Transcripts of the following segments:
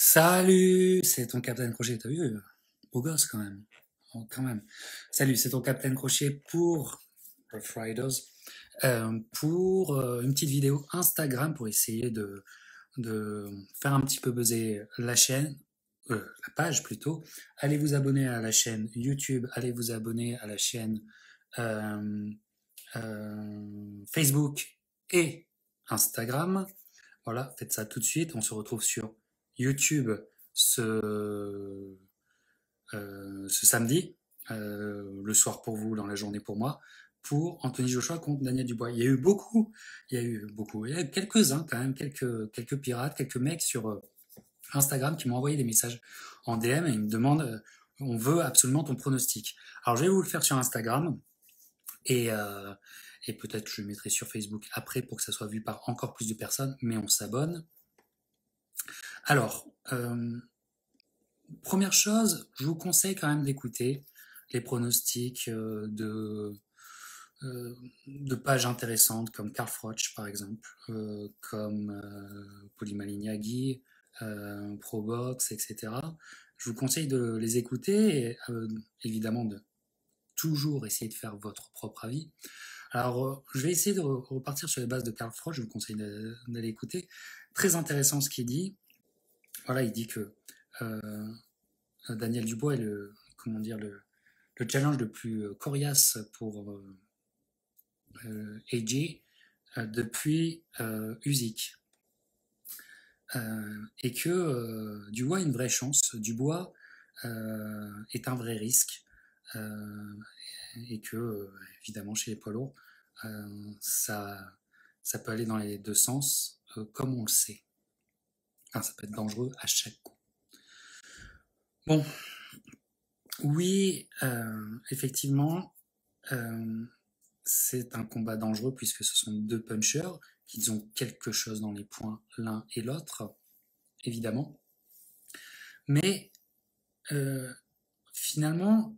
Salut, c'est ton Captain Crochet, t'as vu? Beau gosse quand même. Oh, quand même. Salut, c'est ton Captain Crochet pour Rough Riders, pour une petite vidéo Instagram pour essayer de faire un petit peu buzzer la chaîne, la page plutôt. Allez vous abonner à la chaîne YouTube, allez vous abonner à la chaîne euh, Facebook et Instagram. Voilà, faites ça tout de suite. On se retrouve sur YouTube ce, ce samedi, le soir pour vous, dans la journée pour moi, pour Anthony Joshua contre Daniel Dubois. Il y a eu quelques-uns quand même, quelques pirates, quelques mecs sur Instagram qui m'ont envoyé des messages en DM et ils me demandent, on veut absolument ton pronostic. Alors je vais vous le faire sur Instagram et, euh, et peut-être je le mettrai sur Facebook après pour que ça soit vu par encore plus de personnes, mais on s'abonne. Alors, première chose, je vous conseille quand même d'écouter les pronostics de pages intéressantes comme Karl Froch par exemple, comme Poli Malignaggi, Probox, etc. Je vous conseille de les écouter et évidemment de toujours essayer de faire votre propre avis. Alors, je vais essayer de repartir sur les bases de Karl Froch, je vous conseille d'aller écouter. Très intéressant ce qu'il dit. Voilà, il dit que Daniel Dubois est comment dire, le challenge le plus coriace pour AJ depuis Usyk. Et que Dubois a une vraie chance, Dubois est un vrai risque, et que évidemment chez les poids lourds, ça peut aller dans les deux sens, comme on le sait. Enfin, ça peut être dangereux à chaque coup. Bon, oui, effectivement, c'est un combat dangereux puisque ce sont deux punchers qui ont quelque chose dans les poings l'un et l'autre, évidemment. Mais finalement,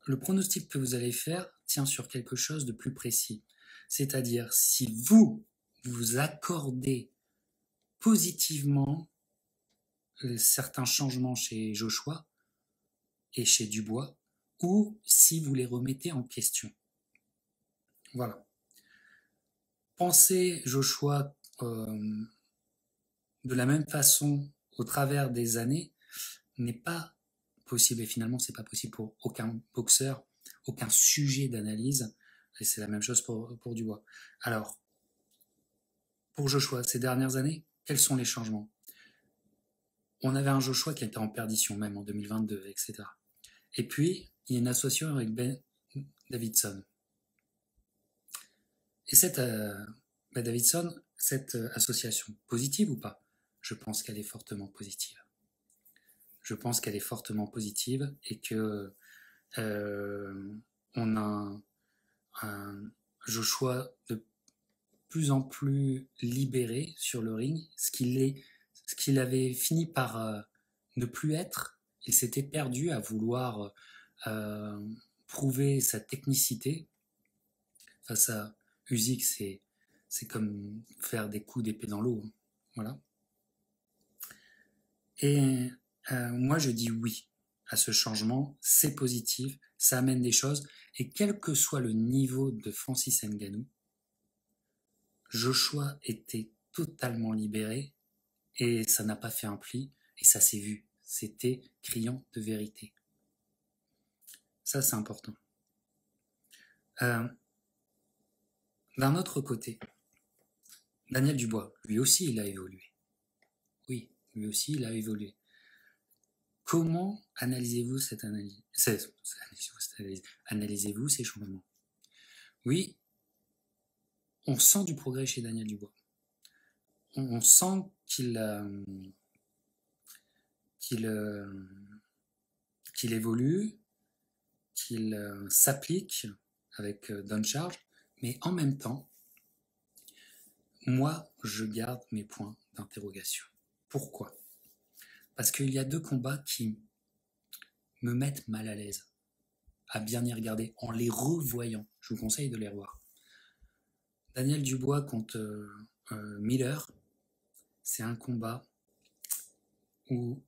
le pronostic que vous allez faire tient sur quelque chose de plus précis. C'est-à-dire, si vous vous accordez positivement certains changements chez Joshua et chez Dubois, ou si vous les remettez en question. Voilà. Pensez Joshua de la même façon au travers des années n'est pas possible et finalement c'est pas possible pour aucun boxeur, aucun sujet d'analyse et c'est la même chose pour Dubois. Alors, pour Joshua, ces dernières années, quels sont les changements? On avait un Joshua qui était en perdition même en 2022, etc. Et puis, il y a une association avec Ben Davidson. Et cette Davidson, cette association, positive ou pas? Je pense qu'elle est fortement positive. Je pense qu'elle est fortement positive et que on a un Joshua de plus en plus libéré sur le ring, ce qu'il avait fini par ne plus être. Il s'était perdu à vouloir prouver sa technicité face à Usyk. C'est comme faire des coups d'épée dans l'eau, hein. Voilà. Et moi, je dis oui à ce changement. C'est positif, ça amène des choses. Et quel que soit le niveau de Francis Ngannou, Joshua était totalement libéré et ça n'a pas fait un pli et ça s'est vu. C'était criant de vérité. Ça, c'est important. D'un autre côté, Daniel Dubois, lui aussi, il a évolué. Oui, lui aussi, il a évolué. Comment analysez-vous cette analyse, analysez-vous ces changements? Oui, on sent du progrès chez Daniel Dubois. On sent qu'il évolue, qu'il s'applique avec Doncharge, mais en même temps, moi, je garde mes points d'interrogation. Pourquoi? Parce qu'il y a deux combats qui me mettent mal à l'aise à bien y regarder en les revoyant. Je vous conseille de les revoir. Daniel Dubois contre Miller, c'est un combat où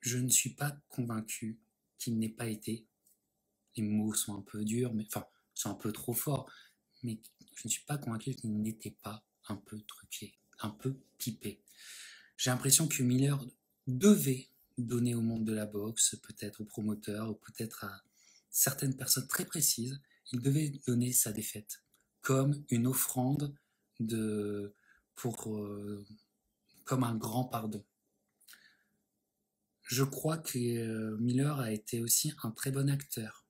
je ne suis pas convaincu qu'il n'ait pas été, les mots sont un peu durs, mais enfin, sont un peu trop forts, mais je ne suis pas convaincu qu'il n'était pas un peu truqué, un peu typé. J'ai l'impression que Miller devait donner au monde de la boxe, peut-être aux promoteurs, ou peut-être à certaines personnes très précises, il devait donner sa défaite comme une offrande de, comme un grand pardon. Je crois que Miller a été aussi un très bon acteur.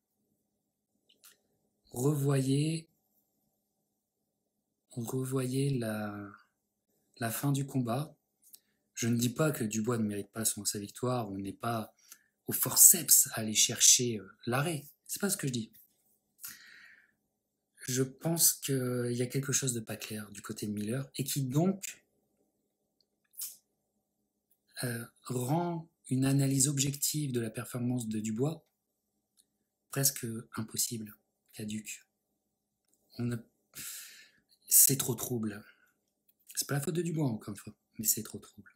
Revoyez la fin du combat. Je ne dis pas que Dubois ne mérite pas sa victoire, ou n'est pas au forceps à aller chercher l'arrêt. C'est pas ce que je dis. Je pense qu'il y a quelque chose de pas clair du côté de Miller et qui donc rend une analyse objective de la performance de Dubois presque impossible, caduque. C'est trop trouble. C'est pas la faute de Dubois, encore une fois, mais c'est trop trouble.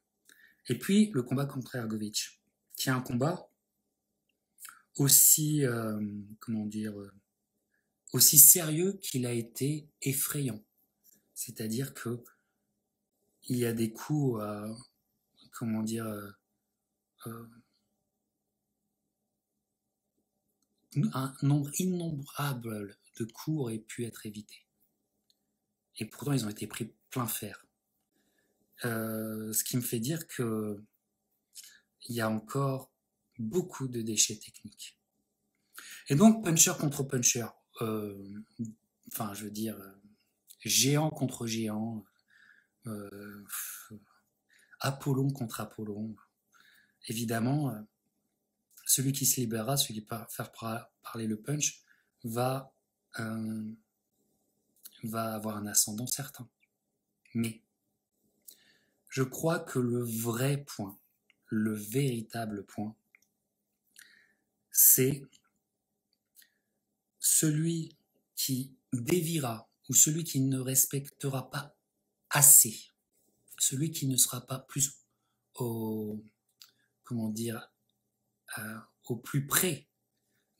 Et puis, le combat contre Ergovic, qui est un combat aussi, aussi sérieux qu'il a été effrayant. C'est-à-dire que il y a des coups, un nombre innombrable de coups auraient pu être évités. Et pourtant, ils ont été pris plein fer. Ce qui me fait dire que il y a encore beaucoup de déchets techniques. Et donc, puncher contre puncher, enfin, je veux dire, géant contre géant, Apollon contre Apollon. Évidemment, celui qui se libérera, celui qui va faire parler le punch, va avoir un ascendant certain. Mais je crois que le vrai point, le véritable point, c'est celui qui déviera ou celui qui ne respectera pas assez, celui qui ne sera pas plus au plus près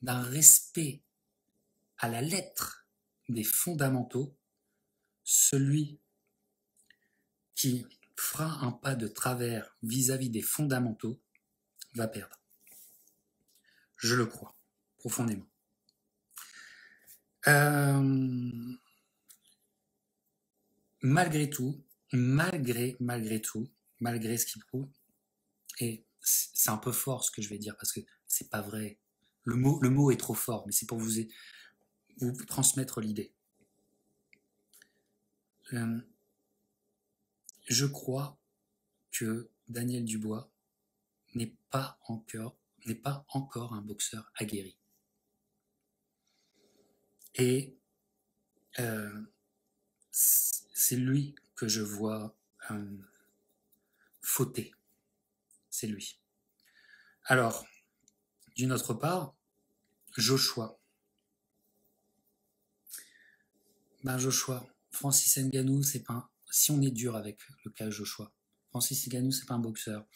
d'un respect à la lettre des fondamentaux, celui qui fera un pas de travers vis-à-vis des fondamentaux va perdre. Je le crois profondément. Malgré tout, malgré ce qu'il prouve, et c'est un peu fort ce que je vais dire parce que c'est pas vrai. Le mot est trop fort, mais c'est pour vous transmettre l'idée. Je crois que Daniel Dubois n'est pas encore un boxeur aguerri. Et c'est lui que je vois fauter. C'est lui. Alors, d'une autre part, Joshua. Joshua, Francis Ngannou, c'est pas si on est dur avec le cas Joshua, Francis Ngannou, c'est pas un boxeur.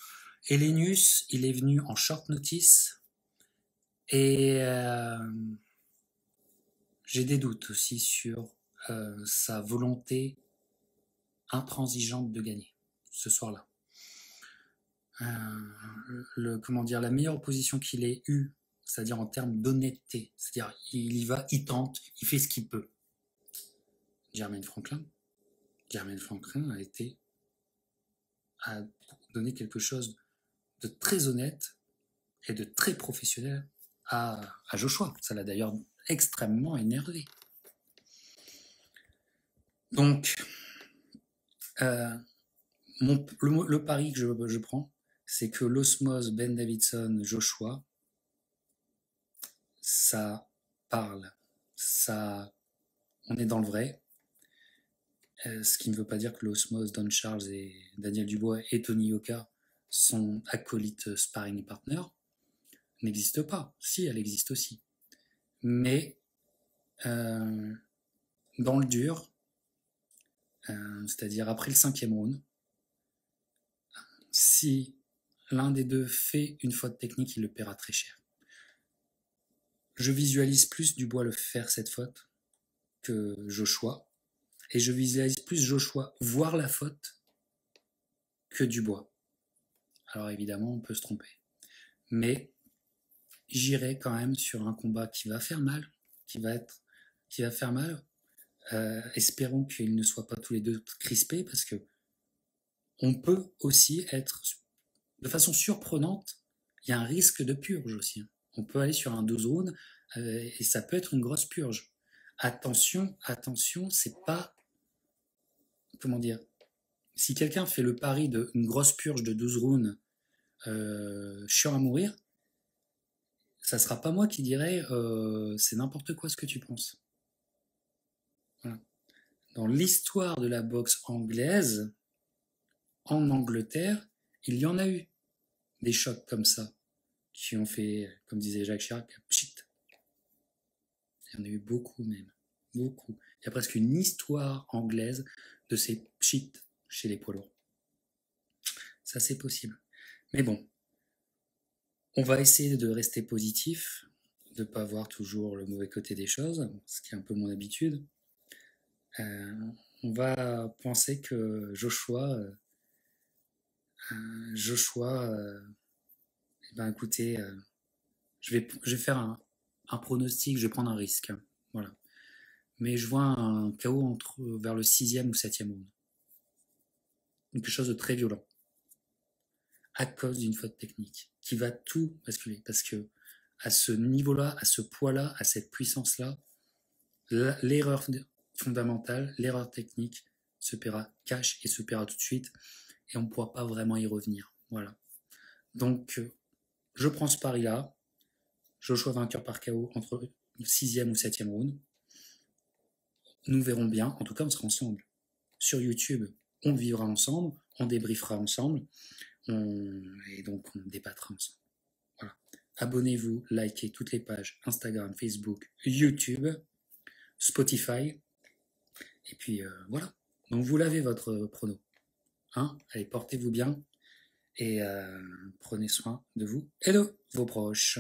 Helenius, il est venu en short notice et j'ai des doutes aussi sur sa volonté intransigeante de gagner ce soir-là. La meilleure opposition qu'il ait eue, c'est-à-dire en termes d'honnêteté, c'est-à-dire il y va, il tente, il fait ce qu'il peut. Jermaine Franklin a donné quelque chose de très honnête et de très professionnel à Joshua. Ça l'a d'ailleurs extrêmement énervé. Donc, le pari que je prends, c'est que l'osmose Ben Davison Joshua, ça parle, on est dans le vrai. Ce qui ne veut pas dire que l'osmose Don Charles et Daniel Dubois et Tony Yoka sont acolytes sparring partners n'existe pas. Si, elle existe aussi. Mais dans le dur, c'est-à-dire après le 5e round, si l'un des deux fait une faute technique, il le paiera très cher. Je visualise plus Dubois le faire cette faute que Joshua. Et je visualise plus Joshua voir la faute que Dubois. Alors évidemment, on peut se tromper. Mais j'irai quand même sur un combat qui va faire mal, qui va faire mal. Espérons qu'ils ne soient pas tous les deux crispés, parce que on peut aussi être, de façon surprenante, il y a un risque de purge aussi. On peut aller sur un 12 rounds et ça peut être une grosse purge. Attention, c'est pas, comment dire, si quelqu'un fait le pari d'une grosse purge de 12 rounds chiant à mourir, ça sera pas moi qui dirai c'est n'importe quoi ce que tu penses. Voilà. Dans l'histoire de la boxe anglaise, en Angleterre, il y en a eu des chocs comme ça, qui ont fait, comme disait Jacques Chirac, pchit. Il y en a eu beaucoup même, beaucoup. Il y a presque une histoire anglaise de ces pchit chez les poids lourds. Ça, c'est possible. Mais bon, on va essayer de rester positif, de ne pas voir toujours le mauvais côté des choses, ce qui est un peu mon habitude. On va penser que Joshua, eh ben écoutez, je vais faire un pronostic, je vais prendre un risque. Hein, voilà. Mais je vois un KO vers le 6e ou 7e round. Quelque chose de très violent. À cause d'une faute technique qui va tout basculer. Parce que à ce niveau-là, à ce poids-là, à cette puissance-là, l'erreur fondamentale, l'erreur technique se paiera cash et se paiera tout de suite. Et on ne pourra pas vraiment y revenir. Voilà. Donc, je prends ce pari-là. Joshua vainqueur par KO entre le 6e ou 7e round. Nous verrons bien. En tout cas, on sera ensemble. Sur YouTube, on vivra ensemble, on débriefera ensemble. Et donc, on débattra ensemble. Voilà. Abonnez-vous, likez toutes les pages Instagram, Facebook, YouTube, Spotify. Et puis, voilà. Donc, vous l'avez, votre prono. Hein? Allez, portez-vous bien. Et prenez soin de vous et de vos proches.